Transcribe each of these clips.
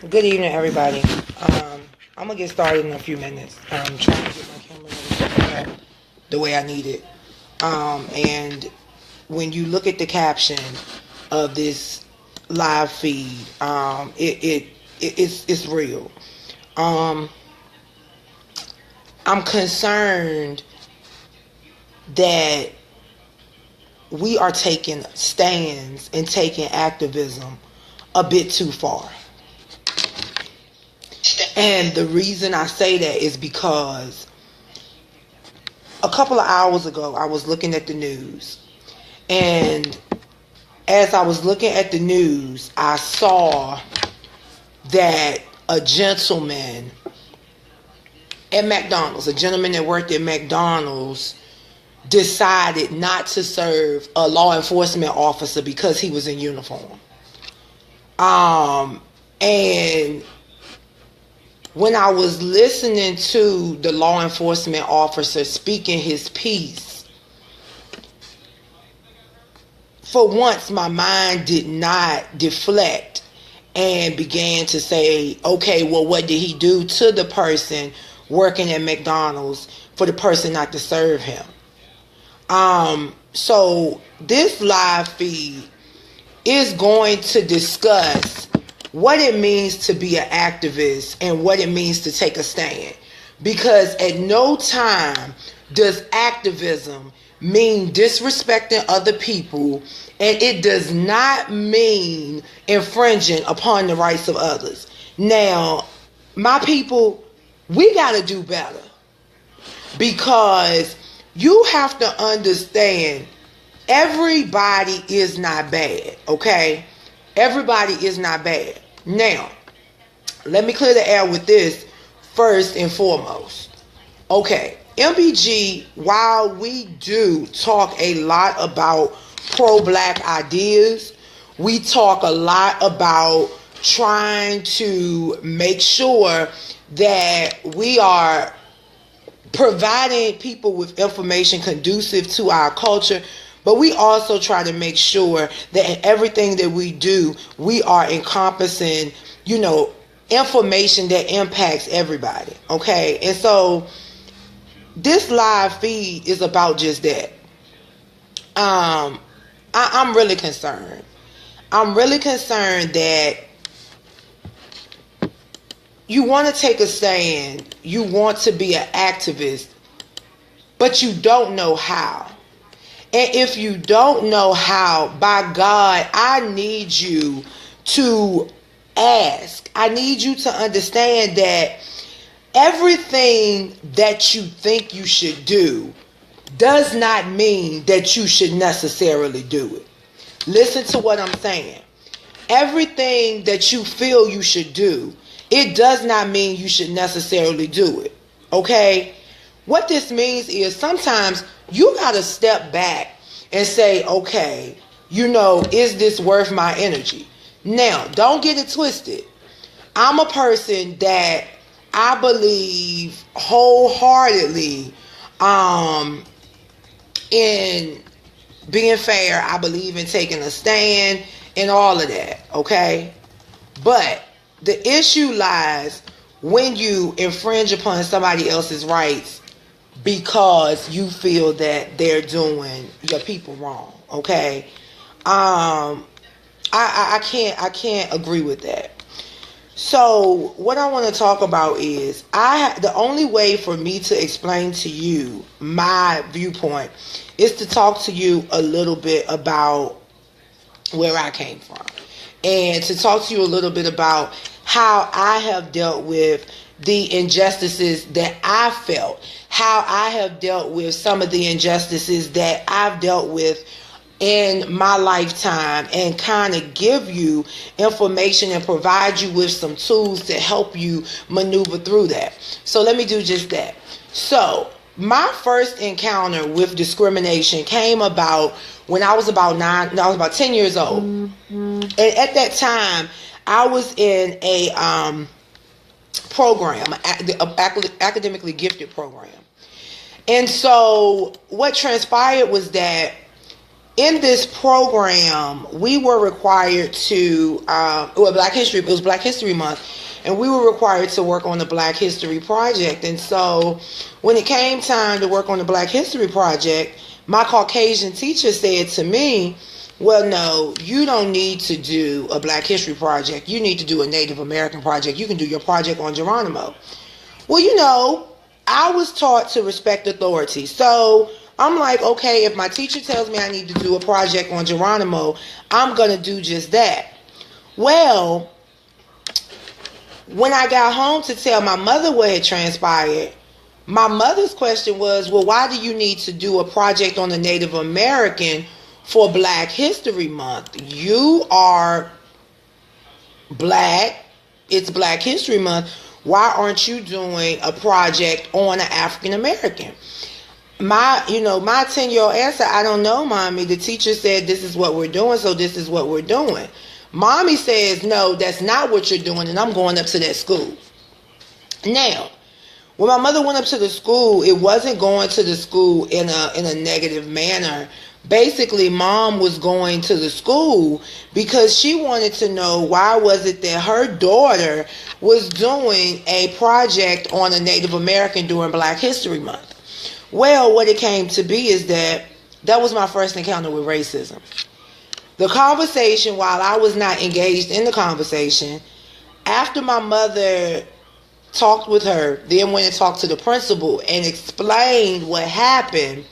Good evening, everybody. I'm gonna get started in a few minutes. I'm trying to get my camera ready the way I need it. And when you look at the caption of this live feed, it's real. I'm concerned that we are taking stands and taking activism a bit too far. And the reason I say that is because a couple of hours ago, I was looking at the news. And as I was looking at the news, I saw that a gentleman at McDonald's, a gentleman that worked at McDonald's, decided not to serve a law enforcement officer because he was in uniform. And when I was listening to the law enforcement officer speaking his piece, for once my mind did not deflect and began to say, okay, well, what did he do to the person working at McDonald's for the person not to serve him? So this live feed is going to discuss what it means to be an activist and what it means to take a stand. Because at no time does activism mean disrespecting other people, and it does not mean infringing upon the rights of others. Now, my people, we got to do better, because you have to understand everybody is not bad, okay? Everybody is not bad. Now, let me clear the air with this first and foremost. Okay, MBG, while we do talk a lot about pro-black ideas, we talk a lot about trying to make sure that we are providing people with information conducive to our culture, but we also try to make sure that in everything that we do, we are encompassing, information that impacts everybody, okay? And so this live feed is about just that. I'm really concerned. I'm really concerned that you want to take a stand, you want to be an activist, but you don't know how. And if you don't know how, by God, I need you to ask. I need you to understand that everything that you think you should do does not mean that you should necessarily do it. Listen to what I'm saying. Everything that you feel you should do, it does not mean you should necessarily do it. Okay? What this means is sometimes you got to step back and say, okay, is this worth my energy? Now, don't get it twisted. I'm a person that I believe wholeheartedly in being fair. I believe in taking a stand and all of that, okay? But the issue lies when you infringe upon somebody else's rights because you feel that they're doing your people wrong, okay? I can't agree with that. So what I want to talk about is the only way for me to explain to you my viewpoint is to talk to you a little bit about where I came from, and to talk to you a little bit about how I have dealt with the injustices that I felt, how I have dealt with some of the injustices that I've dealt with in my lifetime, and kind of give you information and provide you with some tools to help you maneuver through that. So let me do just that. So my first encounter with discrimination came about when I was about 10 years old. Mm-hmm. And at that time, I was in a program, an academically gifted program. And so what transpired was that in this program, we were required to, it was Black History Month, and we were required to work on the Black History Project. And so when it came time to work on the Black History Project, my Caucasian teacher said to me, well, no, you don't need to do a Black History Project. You need to do a Native American project. You can do your project on Geronimo. Well, I was taught to respect authority. So I'm like, okay, if my teacher tells me I need to do a project on Geronimo, I'm going to do just that. Well, when I got home to tell my mother what had transpired, my mother's question was, well, why do you need to do a project on the Native American for Black History Month? You are Black. It's Black History Month. Why aren't you doing a project on an African American? My 10-year-old answer, I don't know, Mommy. The teacher said this is what we're doing, so this is what we're doing. Mommy says, no, that's not what you're doing, and I'm going up to that school. Now, when my mother went up to the school, it wasn't going to the school in a negative manner. Basically, Mom was going to the school because she wanted to know why was it that her daughter was doing a project on a Native American during Black History Month. Well, what it came to be is that was my first encounter with racism. The conversation, while I was not engaged in the conversation, after my mother talked with her, then went and talked to the principal and explained what happened,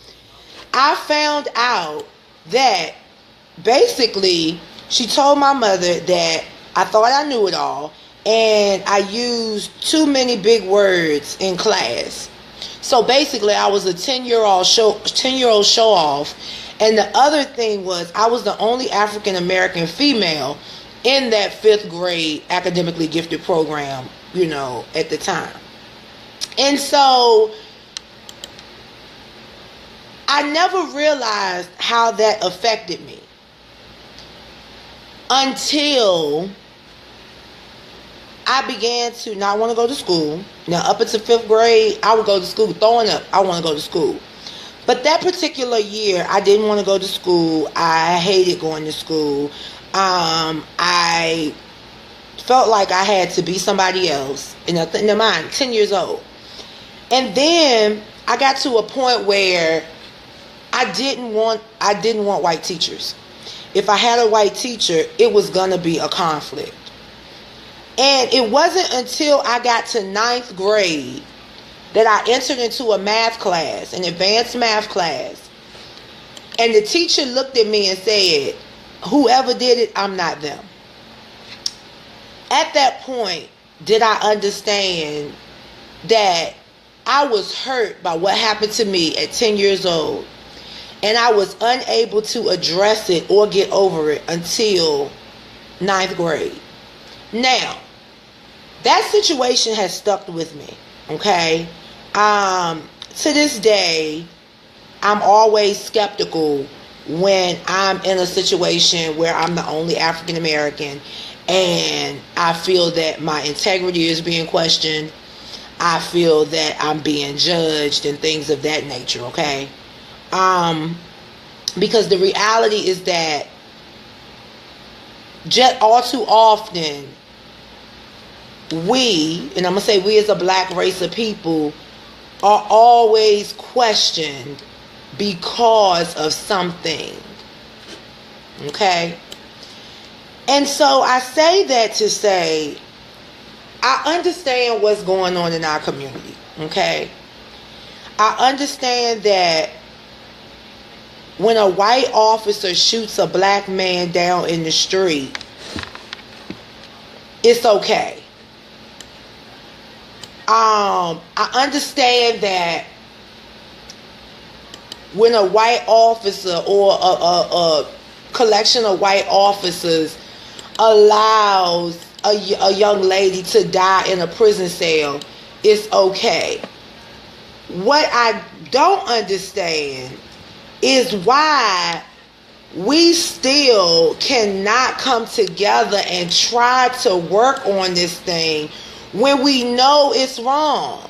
I found out that basically she told my mother that I thought I knew it all and I used too many big words in class. So basically I was a 10-year-old show off, and the other thing was I was the only African American female in that 5th grade academically gifted program, at the time. And so I never realized how that affected me until I began to not want to go to school. Now, up until 5th grade, I would go to school throwing up. I want to go to school. But that particular year, I didn't want to go to school. I hated going to school. I felt like I had to be somebody else. In the mind, 10 years old. And then I got to a point where I didn't want white teachers. If I had a white teacher, it was going to be a conflict. And it wasn't until I got to 9th grade that I entered into a math class, an advanced math class. And the teacher looked at me and said, whoever did it, I'm not them. At that point, did I understand that I was hurt by what happened to me at 10 years old. And I was unable to address it or get over it until 9th grade. Now, that situation has stuck with me, okay? To this day, I'm always skeptical when I'm in a situation where I'm the only African American and I feel that my integrity is being questioned. I feel that I'm being judged and things of that nature, okay? Because the reality is that just all too often, we, and I'm going to say we as a black race of people, are always questioned because of something. Okay? And so I say that to say, I understand what's going on in our community. Okay? I understand that when a white officer shoots a black man down in the street, it's okay. I understand that when a white officer or a collection of white officers allows a young lady to die in a prison cell, it's okay. What I don't understand is why we still cannot come together and try to work on this thing when we know it's wrong.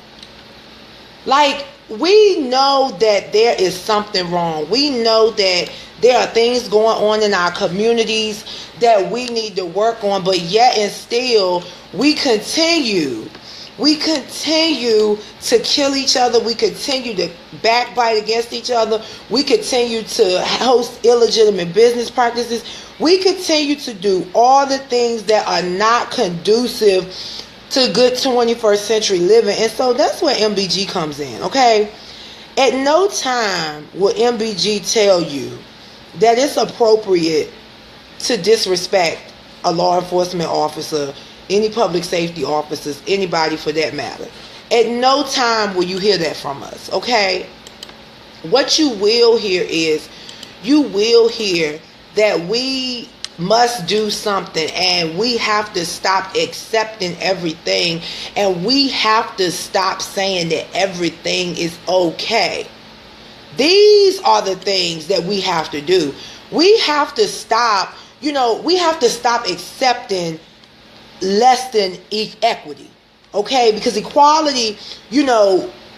Like, we know that there is something wrong. We know that there are things going on in our communities that we need to work on, but yet and still we continue to kill each other. We continue to backbite against each other. We continue to host illegitimate business practices. We continue to do all the things that are not conducive to good 21st century living. And so that's where MBG comes in, okay? At no time will MBG tell you that it's appropriate to disrespect a law enforcement officer, any public safety officers, anybody for that matter. At no time will you hear that from us, okay? What you will hear is, you will hear that we must do something, and we have to stop accepting everything, and we have to stop saying that everything is okay. These are the things that we have to do. We have to stop, we have to stop accepting less than equity, okay? Because equality,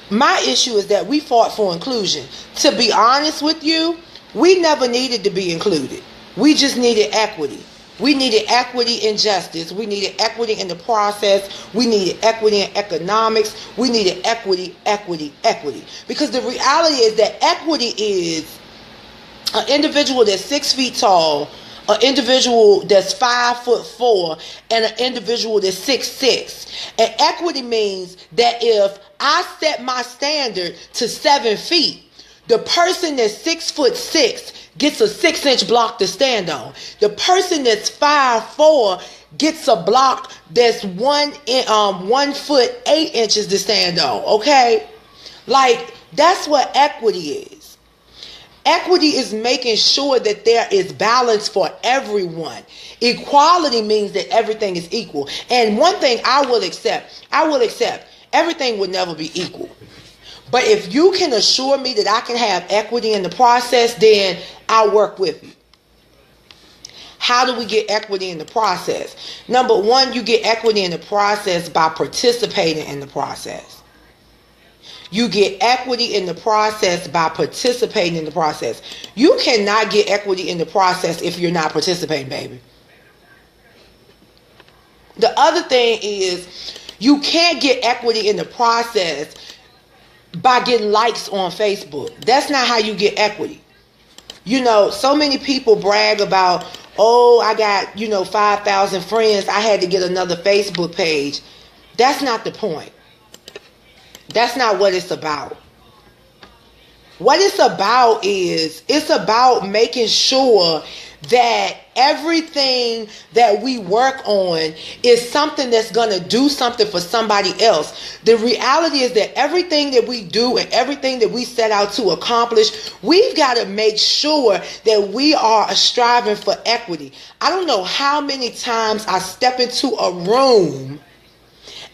my issue is that we fought for inclusion. To be honest with you, we never needed to be included. We just needed equity. We needed equity in justice. We needed equity in the process. We needed equity in economics. We needed equity. Because the reality is that equity is an individual that's 6 feet tall, an individual that's 5'4", and an individual that's 6'6". And equity means that if I set my standard to 7 feet, the person that's 6'6" gets a 6-inch block to stand on. The person that's 5'4" gets a block that's 1 foot 8 inches to stand on. Okay, like that's what equity is. Equity is making sure that there is balance for everyone. Equality means that everything is equal. And one thing I will accept, everything will never be equal. But if you can assure me that I can have equity in the process, then I'll work with you. How do we get equity in the process? Number one, you get equity in the process by participating in the process. You get equity in the process by participating in the process. You cannot get equity in the process if you're not participating, baby. The other thing is, you can't get equity in the process by getting likes on Facebook. That's not how you get equity. So many people brag about, oh, I got, 5,000 friends. I had to get another Facebook page. That's not the point. That's not what it's about. What it's about is, it's about making sure that everything that we work on is something that's going to do something for somebody else. The reality is that everything that we do and everything that we set out to accomplish, we've got to make sure that we are striving for equity. I don't know how many times I step into a room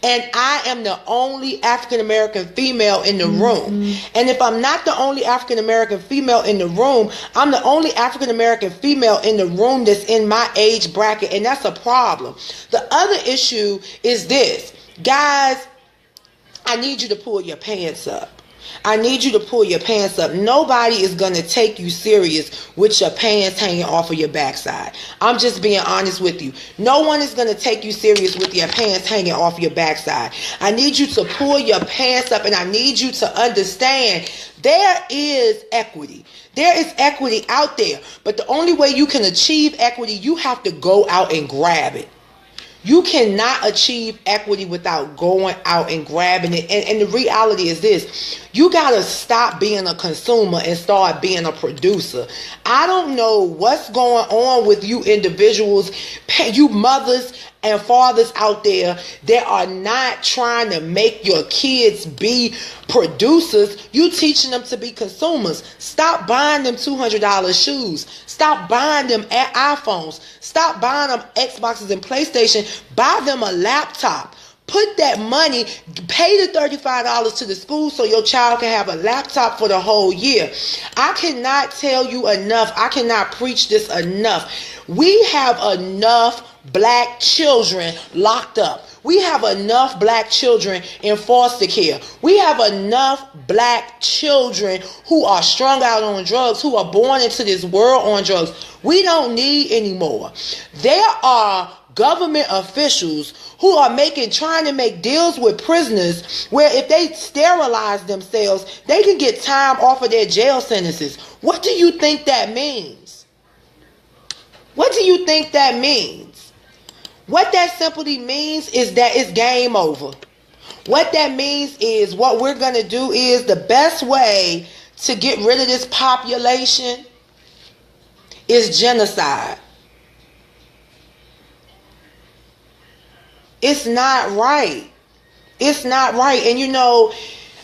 and I am the only African-American female in the room. And if I'm not the only African-American female in the room, I'm the only African-American female in the room that's in my age bracket. And that's a problem. The other issue is this. Guys, I need you to pull your pants up. I need you to pull your pants up. Nobody is going to take you serious with your pants hanging off of your backside. I'm just being honest with you. No one is going to take you serious with your pants hanging off your backside. I need you to pull your pants up, and I need you to understand there is equity. There is equity out there. But the only way you can achieve equity, you have to go out and grab it. You cannot achieve equity without going out and grabbing it. And the reality is this. You got to stop being a consumer and start being a producer. I don't know what's going on with you individuals, you mothers and fathers out there that are not trying to make your kids be producers. You teaching them to be consumers. Stop buying them $200 shoes. Stop buying them iPhones. Stop buying them Xboxes and PlayStation. Buy them a laptop. Put that money, pay the $35 to the school so your child can have a laptop for the whole year. I cannot tell you enough. I cannot preach this enough. We have enough black children locked up. We have enough black children in foster care. We have enough black children who are strung out on drugs, who are born into this world on drugs. We don't need any more. There are government officials who are trying to make deals with prisoners where if they sterilize themselves, they can get time off of their jail sentences. What do you think that means? What do you think that means? What that simply means is that it's game over. What that means is what we're going to do is the best way to get rid of this population is genocide. It's not right. It's not right. And you know,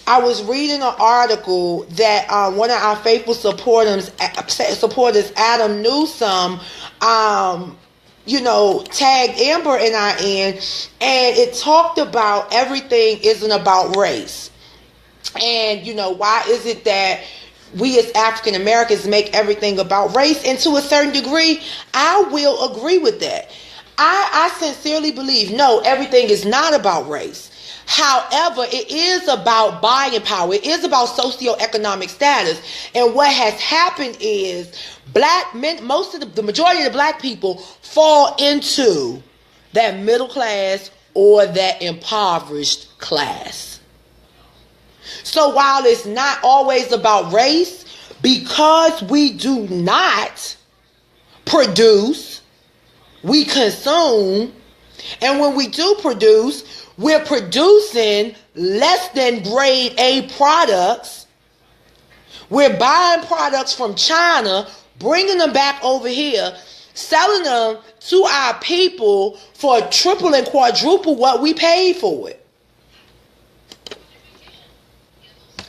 I was reading an article that one of our faithful supporters, Adam Newsom, tagged Amber and I in, and it talked about everything isn't about race. And, why is it that we as African Americans make everything about race? And to a certain degree, I will agree with that. I sincerely believe, no, everything is not about race. However, it is about buying power. It is about socioeconomic status. And what has happened is black men, the majority of the black people fall into that middle class or that impoverished class. So while it's not always about race, because we do not produce, we consume, and when we do produce, we're producing less than grade A products. We're buying products from China, bringing them back over here, selling them to our people for triple and quadruple what we paid for it.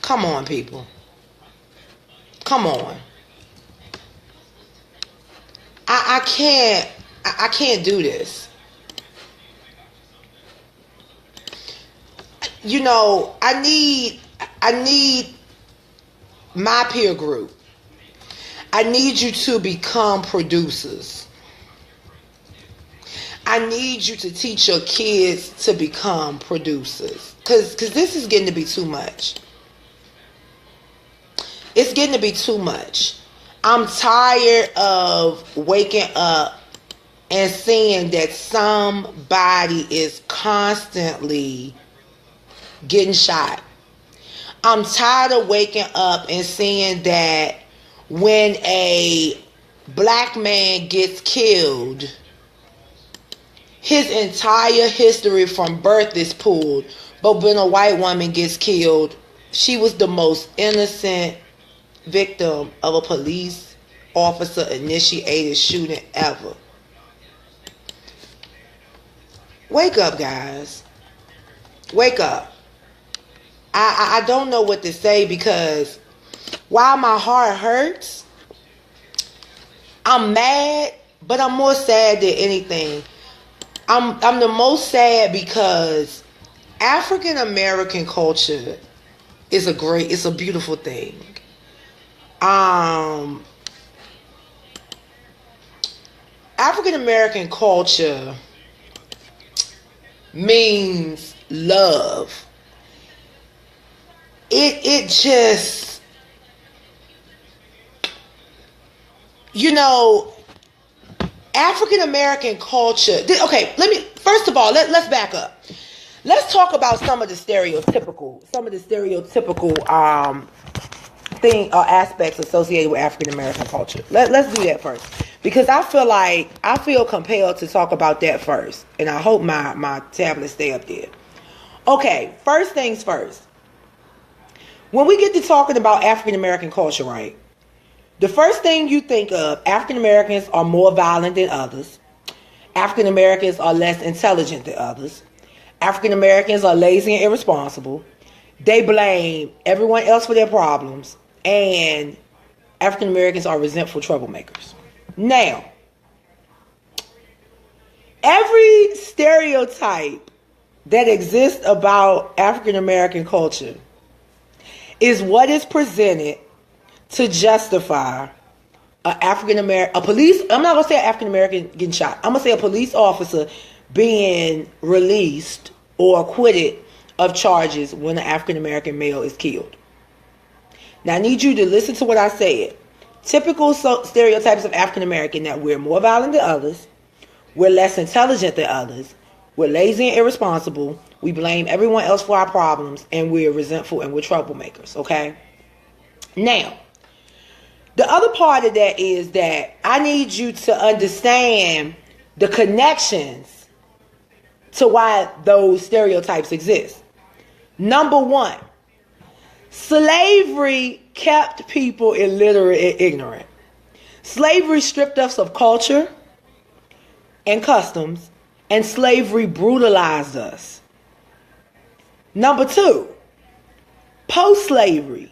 Come on, people. Come on. I can't do this. I need my peer group. I need you to become producers. I need you to teach your kids to become producers. Because this is getting to be too much. It's getting to be too much. I'm tired of waking up and seeing that somebody is constantly getting shot. I'm tired of waking up and seeing that when a black man gets killed, his entire history from birth is pulled. But when a white woman gets killed, she was the most innocent victim of a police officer initiated shooting ever. Wake up, guys. Wake up. I don't know what to say, because while my heart hurts, I'm mad, but I'm more sad than anything. I'm the most sad because African American culture is it's a beautiful thing. African American culture means love. It just, African American culture. Okay, first of all, let's back up. Let's talk about some of the stereotypical aspects associated with African American culture. Let's do that first, because I feel compelled to talk about that first, and I hope my tablet stay up there. Okay, first things first. When we get to talking about African American culture, right? The first thing you think of, African Americans are more violent than others. African Americans are less intelligent than others. African Americans are lazy and irresponsible. They blame everyone else for their problems. And African Americans are resentful troublemakers. Now, every stereotype that exists about African American culture is what is presented to justify a police, I'm not going to say an African American getting shot. I'm going to say a police officer being released or acquitted of charges when an African American male is killed. Now I need you to listen to what I said. Typical stereotypes of African American: that we're more violent than others, we're less intelligent than others, we're lazy and irresponsible, we blame everyone else for our problems, and we're resentful and we're troublemakers, okay? Now, the other part of that is that I need you to understand the connections to why those stereotypes exist. Number one, slavery kept people illiterate and ignorant. Slavery stripped us of culture and customs, and slavery brutalized us. Number two, post-slavery.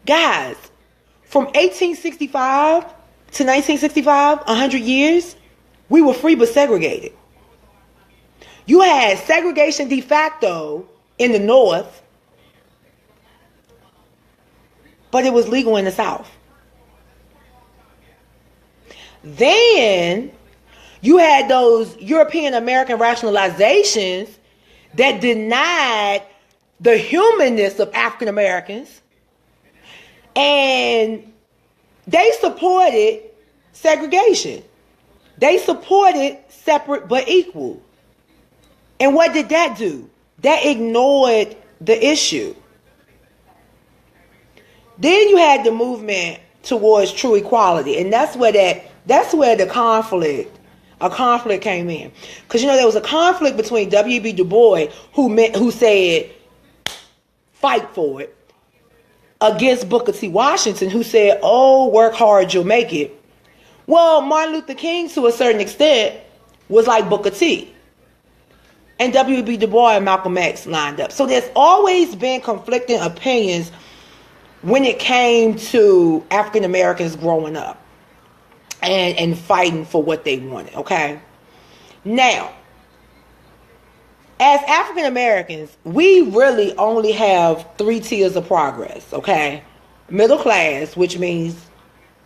Guys, from 1865 to 1965, 100 years, we were free but segregated. You had segregation de facto in the North, but it was legal in the South. Then you had those European American rationalizations that denied the humanness of African Americans, and they supported segregation. They supported separate but equal. And what did that do? That ignored the issue. Then you had the movement towards true equality, and that's where the conflict came in. Because there was a conflict between W.E.B. Du Bois, who said fight for it, against Booker T. Washington, who said, oh, work hard, you'll make it. Well, Martin Luther King, to a certain extent, was like Booker T. And W.E.B. Du Bois and Malcolm X lined up. So there's always been conflicting opinions when it came to African Americans growing up and fighting for what they wanted, okay? Now, as African Americans, we really only have 3 tiers of progress, okay? Middle class, which means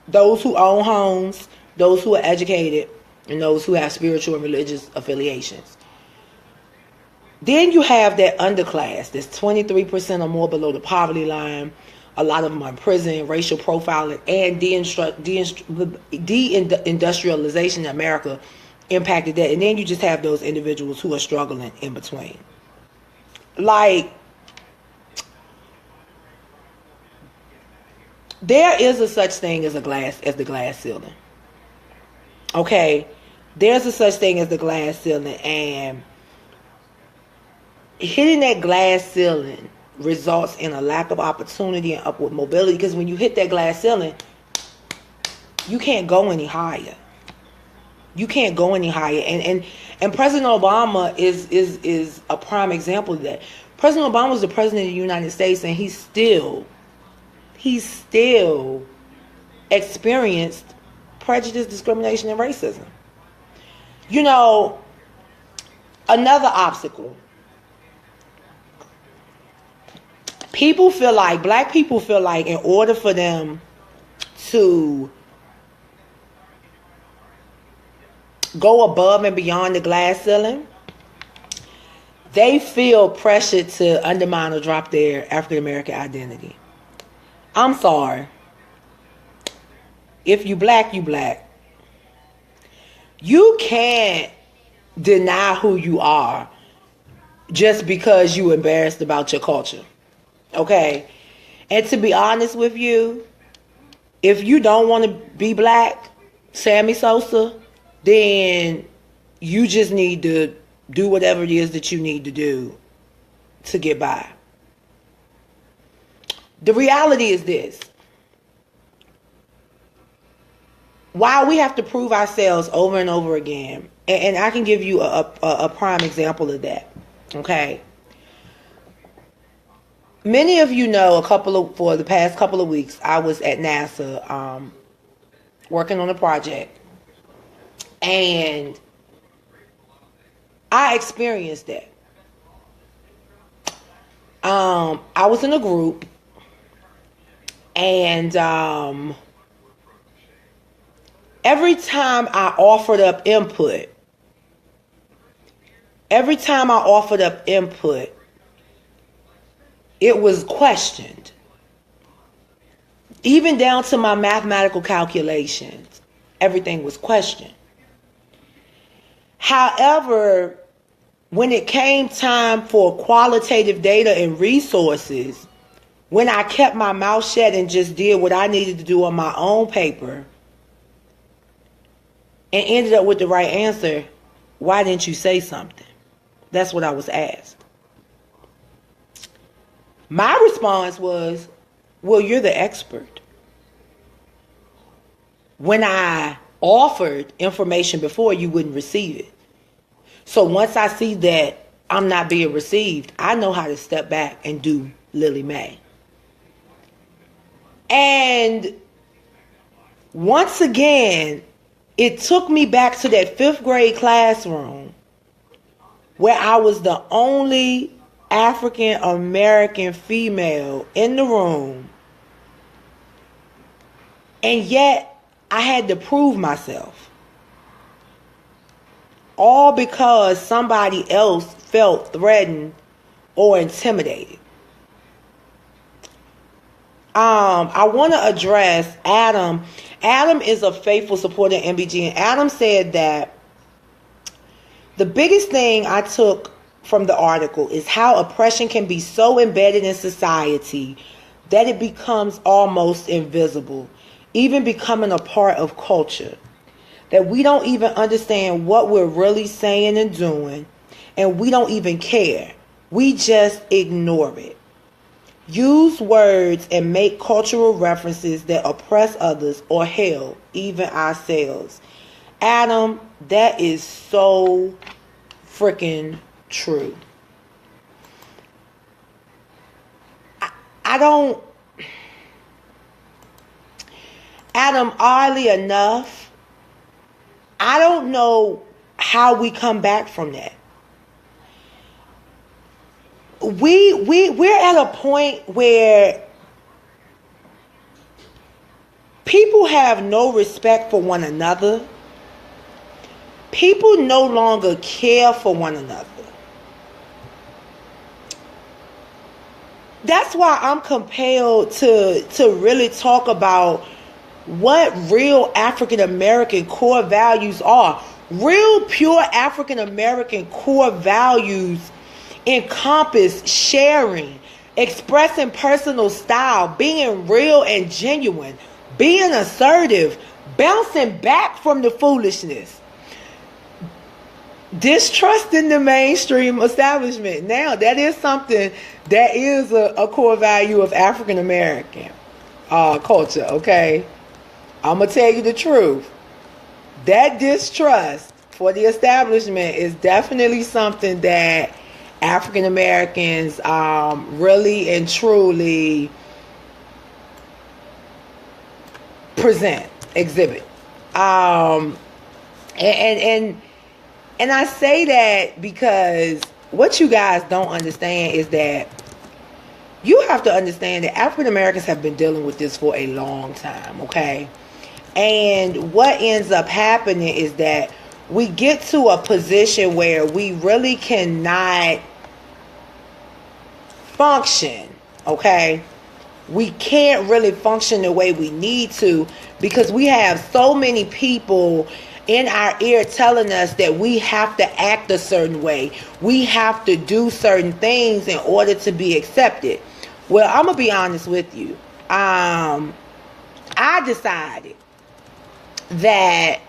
those who own homes, those who are educated, and those who have spiritual and religious affiliations. Then you have that underclass that's 23% or more below the poverty line. A lot of them are in prison, racial profiling, and deindustrialization in America impacted that. And then you just have those individuals who are struggling in between. Like, there is a such thing as the glass ceiling. Okay? There's a such thing as the glass ceiling, and hitting that glass ceiling results in a lack of opportunity and upward mobility, because when you hit that glass ceiling, you can't go any higher. You can't go any higher. And President Obama is a prime example of that. President Obama was the president of the United States, and he still experienced prejudice, discrimination, and racism. Another obstacle. Black people feel like in order for them to go above and beyond the glass ceiling, they feel pressured to undermine or drop their African American identity. I'm sorry. If you black, you black. You can't deny who you are just because you embarrassed about your culture. Okay? And to be honest with you, if you don't want to be black, Sammy Sosa, then you just need to do whatever it is that you need to do to get by. The reality is this. While we have to prove ourselves over and over again, and I can give you a prime example of that, okay? Many of you know for the past couple of weeks, I was at NASA working on a project, and I experienced that. I was in a group, and every time I offered up input, it was questioned. Even down to my mathematical calculations, everything was questioned. However, when it came time for qualitative data and resources, when I kept my mouth shut and just did what I needed to do on my own paper and ended up with the right answer, why didn't you say something? That's what I was asked. My response was, well, you're the expert. When I offered information before, you wouldn't receive it. So once I see that I'm not being received, I know how to step back and do Lillie Mae. And once again, it took me back to that 5th grade classroom where I was the only African American female in the room, and yet I had to prove myself. All because somebody else felt threatened or intimidated. I want to address Adam. Adam is a faithful supporter of MBG, and Adam said that the biggest thing I took from the article is how oppression can be so embedded in society that it becomes almost invisible, even becoming a part of culture, that we don't even understand what we're really saying and doing, and we don't even care. We just ignore it. Use words and make cultural references that oppress others or hell, even ourselves. Adam, that is so freaking true. I don't, Adam, oddly enough, I don't know how we come back from that. We're at a point where people have no respect for one another. People no longer care for one another. That's why I'm compelled to really talk about what real African American core values are. Real pure African American core values encompass sharing, expressing personal style, being real and genuine, being assertive, bouncing back from the foolishness, distrusting the mainstream establishment. Now, that is something that is a core value of African American culture, okay? I'm going to tell you the truth. That distrust for the establishment is definitely something that African Americans really and truly exhibit. And I say that because what you guys don't understand is that you have to understand that African Americans have been dealing with this for a long time, okay? And what ends up happening is that we get to a position where we really cannot function, okay? We can't really function the way we need to because we have so many people in our ear telling us that we have to act a certain way. We have to do certain things in order to be accepted. Well, I'm going to be honest with you. I decided that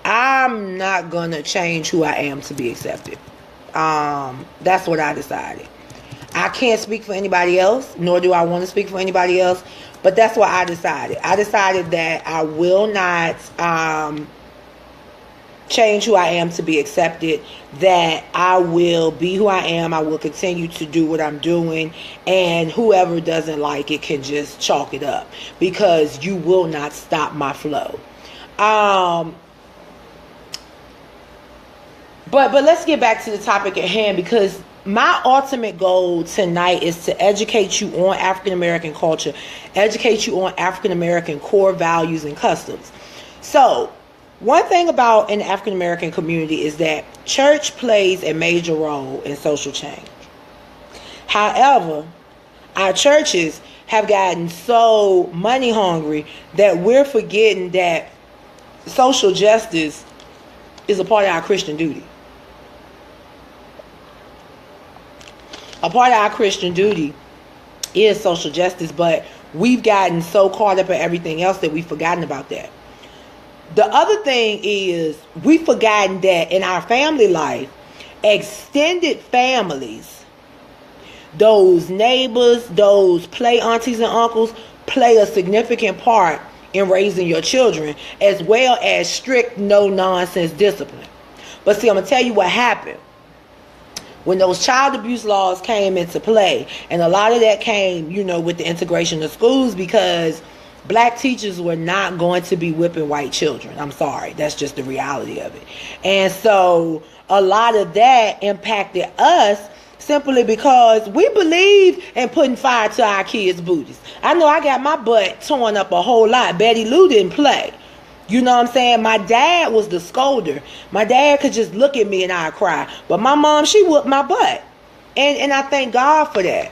I'm not going to change who I am to be accepted. That's what I decided. I can't speak for anybody else, nor do I want to speak for anybody else, but that's what I decided. I decided that I will not change who I am to be accepted, that I will be who I am. I will continue to do what I'm doing, and whoever doesn't like it can just chalk it up because you will not stop my flow. But let's get back to the topic at hand, because my ultimate goal tonight is to educate you on African American culture, educate you on African American core values and customs. So, one thing about an African American community is that church plays a major role in social change. However, our churches have gotten so money hungry that we're forgetting that social justice is a part of our Christian duty. A part of our Christian duty is social justice, but we've gotten so caught up in everything else that we've forgotten about that. The other thing is we've forgotten that in our family life, extended families, those neighbors, those play aunties and uncles, play a significant part in raising your children, as well as strict no-nonsense discipline. But see, I'm going to tell you what happened. When those child abuse laws came into play, and a lot of that came, with the integration of schools, because black teachers were not going to be whipping white children. I'm sorry. That's just the reality of it. And so a lot of that impacted us simply because we believe in putting fire to our kids' booties. I know I got my butt torn up a whole lot. Betty Lou didn't play. You know what I'm saying? My dad was the scolder. My dad could just look at me and I'd cry. But my mom, she whooped my butt. And I thank God for that.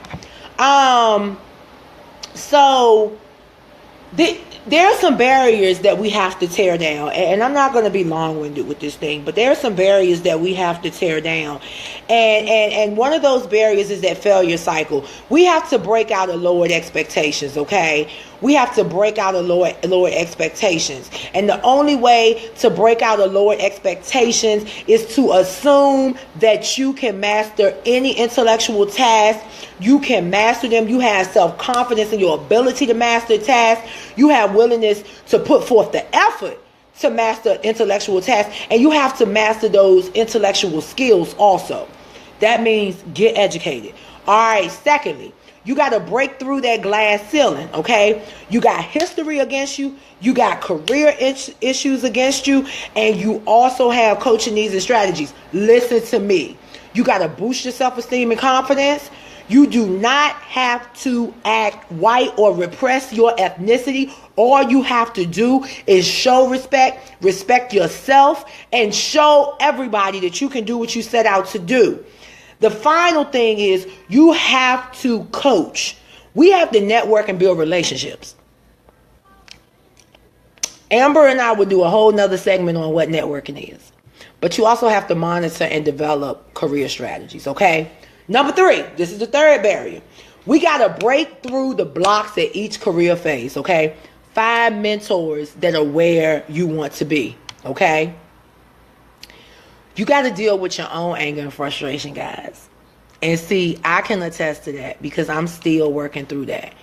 So there are some barriers that we have to tear down. And I'm not going to be long-winded with this thing, but there are some barriers that we have to tear down. And one of those barriers is that failure cycle. We have to break out of lowered expectations, okay? We have to break out of lowered expectations. And the only way to break out of lowered expectations is to assume that you can master any intellectual task. You can master them. You have self-confidence in your ability to master tasks. You have willingness to put forth the effort to master intellectual tasks. And you have to master those intellectual skills also. That means get educated. All right, secondly, you got to break through that glass ceiling, okay? You got history against you. You got career issues against you. And you also have coaching needs and strategies. Listen to me. You got to boost your self-esteem and confidence. You do not have to act white or repress your ethnicity. All you have to do is show respect, respect yourself, and show everybody that you can do what you set out to do. The final thing is you have to coach. We have to network and build relationships. Amber and I would do a whole nother segment on what networking is. But you also have to monitor and develop career strategies, okay? Number 3, this is the third barrier. We got to break through the blocks at each career phase, okay? Find mentors that are where you want to be, okay? You got to deal with your own anger and frustration, guys. And see, I can attest to that because I'm still working through that.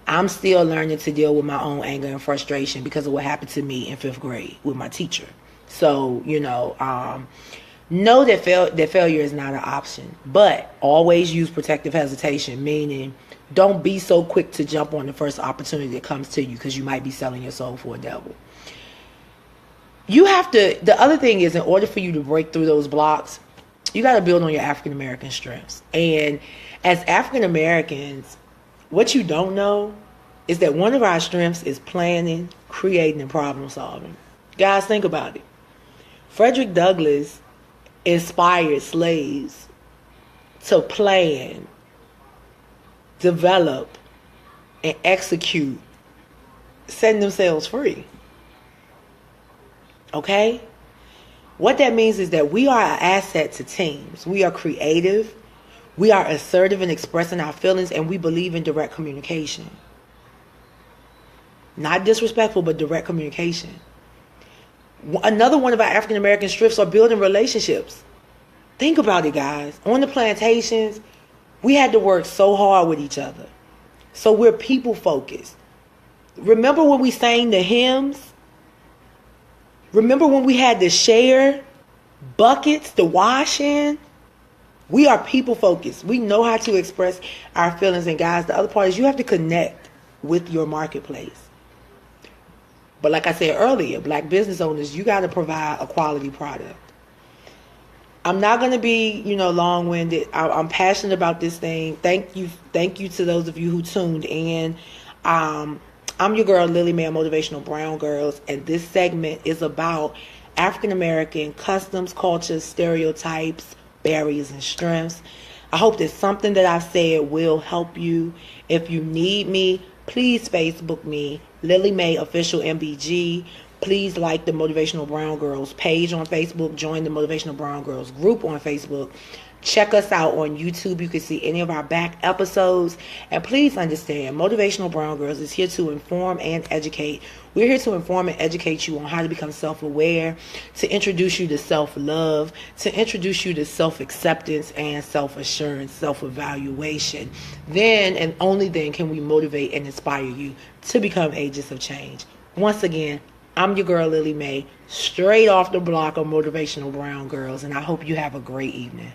I'm still learning to deal with my own anger and frustration because of what happened to me in 5th grade with my teacher. So, know that failure is not an option. But always use protective hesitation, meaning don't be so quick to jump on the first opportunity that comes to you because you might be selling your soul for a devil. You have to, the other thing is, in order for you to break through those blocks, you got to build on your African American strengths. And as African Americans, what you don't know is that one of our strengths is planning, creating, and problem solving. Guys, think about it. Frederick Douglass inspired slaves to plan, develop, and execute, setting themselves free. Okay? What that means is that we are an asset to teams. We are creative. We are assertive in expressing our feelings, and we believe in direct communication. Not disrespectful, but direct communication. Another one of our African American strengths are building relationships. Think about it, guys. On the plantations, we had to work so hard with each other. So we're people focused. Remember when we sang the hymns? Remember when we had to share buckets to wash in? We are people focused. We know how to express our feelings. And guys, the other part is you have to connect with your marketplace. But like I said earlier, black business owners, you got to provide a quality product. I'm not going to be, long-winded. I'm passionate about this thing. Thank you to those of you who tuned in. I'm your girl, Lillie Mae, Motivational Brown Gyrlz, and this segment is about African American customs, cultures, stereotypes, barriers, and strengths. I hope that something that I've said will help you. If you need me, please Facebook me, Lillie Mae Official MBG. Please like the Motivational Brown Gyrlz page on Facebook. Join the Motivational Brown Gyrlz group on Facebook. Check us out on YouTube. You can see any of our back episodes. And please understand, Motivational Brown Gyrlz is here to inform and educate. We're here to inform and educate you on how to become self-aware, to introduce you to self-love, to introduce you to self-acceptance and self-assurance, self-evaluation. Then and only then can we motivate and inspire you to become agents of change. Once again, I'm your girl, Lillie Mae, straight off the block of Motivational Brown Gyrlz, and I hope you have a great evening.